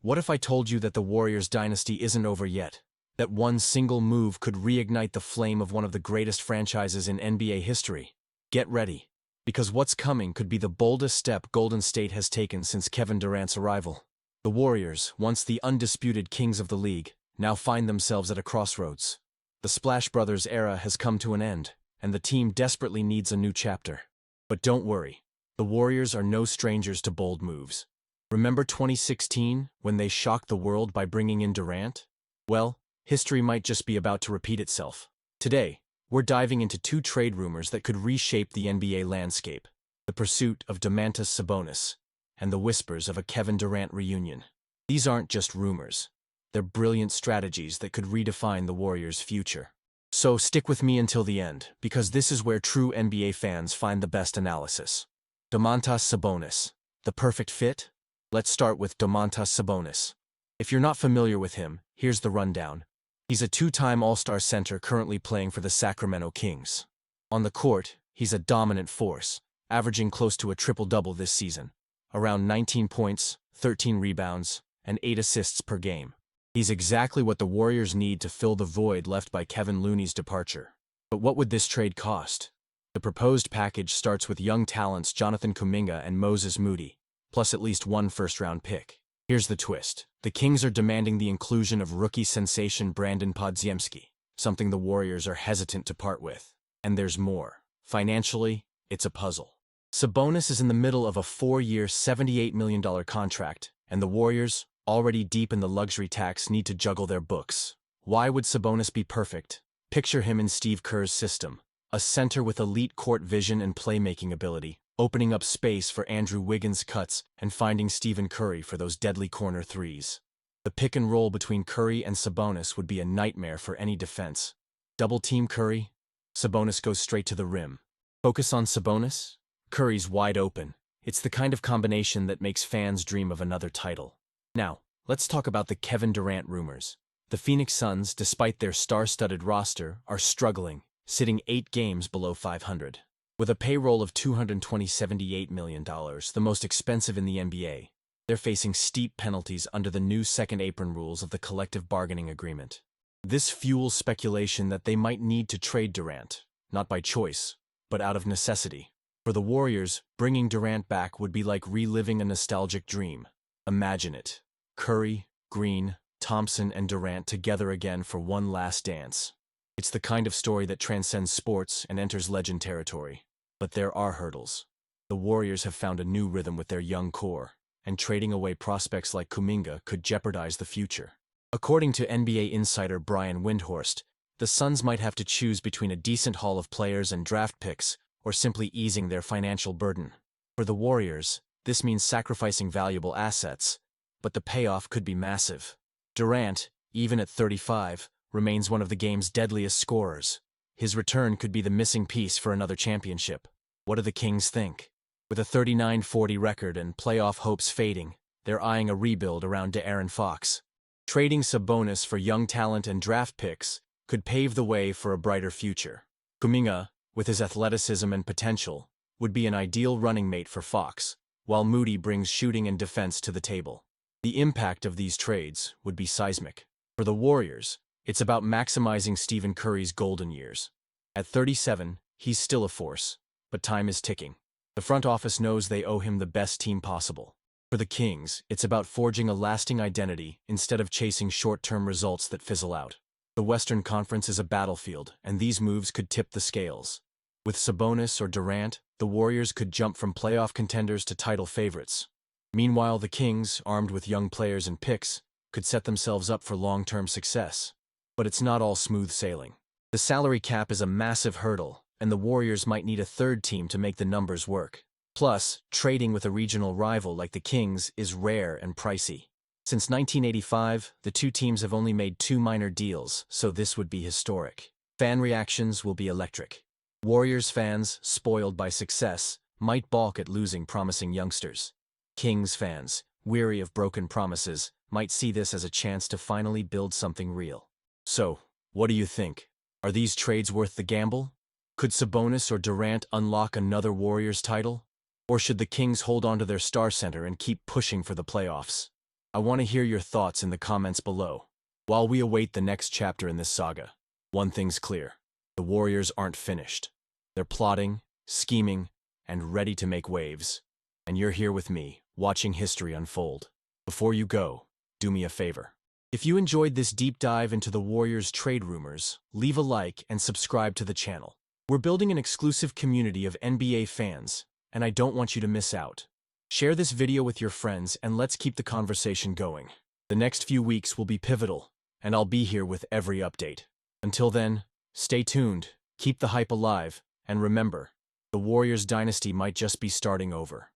What if I told you that the Warriors dynasty isn't over yet? That one single move could reignite the flame of one of the greatest franchises in NBA history? Get ready, because what's coming could be the boldest step Golden State has taken since Kevin Durant's arrival. The Warriors, once the undisputed kings of the league, now find themselves at a crossroads. The Splash Brothers era has come to an end, and the team desperately needs a new chapter. But don't worry, the Warriors are no strangers to bold moves. Remember 2016, when they shocked the world by bringing in Durant? Well, history might just be about to repeat itself. Today, we're diving into two trade rumors that could reshape the NBA landscape: the pursuit of Domantas Sabonis and the whispers of a Kevin Durant reunion. These aren't just rumors. They're brilliant strategies that could redefine the Warriors' future. So stick with me until the end, because this is where true NBA fans find the best analysis. Domantas Sabonis, the perfect fit? Let's start with Domantas Sabonis. If you're not familiar with him, here's the rundown. He's a two-time All-Star center currently playing for the Sacramento Kings. On the court, he's a dominant force, averaging close to a triple-double this season, around 19 points, 13 rebounds, and 8 assists per game. He's exactly what the Warriors need to fill the void left by Kevin Looney's departure. But what would this trade cost? The proposed package starts with young talents Jonathan Kuminga and Moses Moody, plus at least one first-round pick. Here's the twist. The Kings are demanding the inclusion of rookie sensation Brandon Podziemski, something the Warriors are hesitant to part with. And there's more. Financially, it's a puzzle. Sabonis is in the middle of a 4-year, $78 million contract, and the Warriors, already deep in the luxury tax, need to juggle their books. Why would Sabonis be perfect? Picture him in Steve Kerr's system, a center with elite court vision and playmaking ability, opening up space for Andrew Wiggins' cuts and finding Stephen Curry for those deadly corner threes. The pick and roll between Curry and Sabonis would be a nightmare for any defense. Double-team Curry, Sabonis goes straight to the rim. Focus on Sabonis, Curry's wide open. It's the kind of combination that makes fans dream of another title. Now, let's talk about the Kevin Durant rumors. The Phoenix Suns, despite their star-studded roster, are struggling, sitting 8 games below 500. With a payroll of $278 million, the most expensive in the NBA, they're facing steep penalties under the new second apron rules of the collective bargaining agreement. This fuels speculation that they might need to trade Durant, not by choice, but out of necessity. For the Warriors, bringing Durant back would be like reliving a nostalgic dream. Imagine it. Curry, Green, Thompson, and Durant together again for one last dance. It's the kind of story that transcends sports and enters legend territory. But there are hurdles. The Warriors have found a new rhythm with their young core, and trading away prospects like Kuminga could jeopardize the future. According to NBA insider Brian Windhorst, the Suns might have to choose between a decent haul of players and draft picks, or simply easing their financial burden. For the Warriors, this means sacrificing valuable assets, but the payoff could be massive. Durant, even at 35, remains one of the game's deadliest scorers. His return could be the missing piece for another championship. What do the Kings think? With a 39-40 record and playoff hopes fading, they're eyeing a rebuild around De'Aaron Fox. Trading Sabonis for young talent and draft picks could pave the way for a brighter future. Kuminga, with his athleticism and potential, would be an ideal running mate for Fox, while Moody brings shooting and defense to the table. The impact of these trades would be seismic. For the Warriors, it's about maximizing Stephen Curry's golden years. At 37, he's still a force, but time is ticking. The front office knows they owe him the best team possible. For the Kings, it's about forging a lasting identity instead of chasing short-term results that fizzle out. The Western Conference is a battlefield, and these moves could tip the scales. With Sabonis or Durant, the Warriors could jump from playoff contenders to title favorites. Meanwhile, the Kings, armed with young players and picks, could set themselves up for long-term success. But it's not all smooth sailing. The salary cap is a massive hurdle, and the Warriors might need a third team to make the numbers work. Plus, trading with a regional rival like the Kings is rare and pricey. Since 1985, the two teams have only made 2 minor deals, so this would be historic. Fan reactions will be electric. Warriors fans, spoiled by success, might balk at losing promising youngsters. Kings fans, weary of broken promises, might see this as a chance to finally build something real. So, what do you think? Are these trades worth the gamble? Could Sabonis or Durant unlock another Warriors title? Or should the Kings hold on to their star center and keep pushing for the playoffs? I want to hear your thoughts in the comments below. While we await the next chapter in this saga, one thing's clear. The Warriors aren't finished. They're plotting, scheming, and ready to make waves. And you're here with me, watching history unfold. Before you go, do me a favor. If you enjoyed this deep dive into the Warriors' trade rumors, leave a like and subscribe to the channel. We're building an exclusive community of NBA fans, and I don't want you to miss out. Share this video with your friends and let's keep the conversation going. The next few weeks will be pivotal, and I'll be here with every update. Until then, stay tuned, keep the hype alive, and remember, the Warriors dynasty might just be starting over.